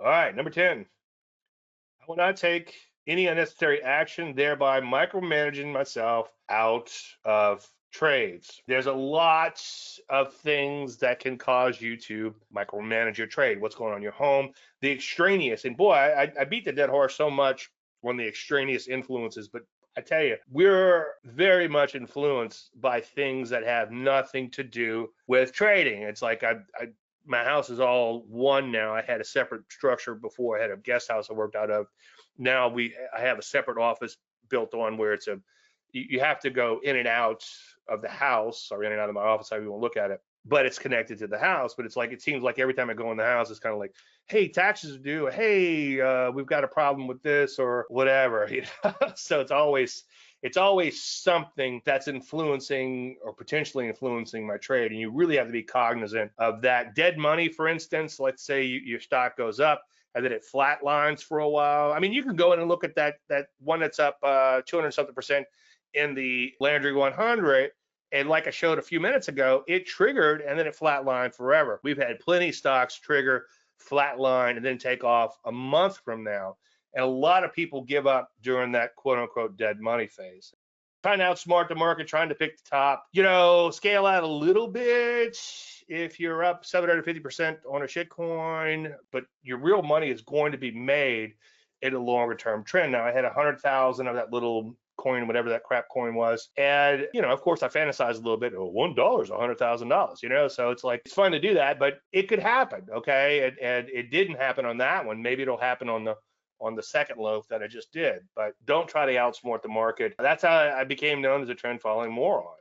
All right, number 10. I will not take any unnecessary action, thereby micromanaging myself out of trades. There's a lot of things that can cause you to micromanage your trade. What's going on in your home, the extraneous. And boy, I beat the dead horse so much on the extraneous influences, but I tell you, we're very much influenced by things that have nothing to do with trading. It's like my house is all one now. I had a separate structure before. I had a guest house I worked out of. Now I have a separate office built on where you have to go in and out of the house or in and out of my office, however you want to look at it. But it's connected to the house. But it's like it seems like every time I go in the house, it's kind of like, hey, taxes are due. Hey, we've got a problem with this or whatever. So it's always something that's influencing or potentially influencing my trade. And you really have to be cognizant of that. Dead money, for instance, let's say your stock goes up and then it flatlines for a while. I mean, you can go in and look at that one that's up 200 something percent in the Landry 100. And like I showed a few minutes ago, it triggered and then it flatlined forever. We've had plenty of stocks trigger, flatline, and then take off a month from now. And a lot of people give up during that quote unquote dead money phase. Trying to outsmart the market, trying to pick the top, scale out a little bit if you're up 750% on a shitcoin, but your real money is going to be made in a longer term trend. Now, I had 100,000 of that little coin, whatever that crap coin was. And, of course, I fantasize a little bit. Oh, $1 is $100,000, so it's like, it's fun to do that, but it could happen. Okay. And it didn't happen on that one. Maybe it'll happen on the second loaf that I just did, but don't try to outsmart the market. That's how I became known as a trend following moron.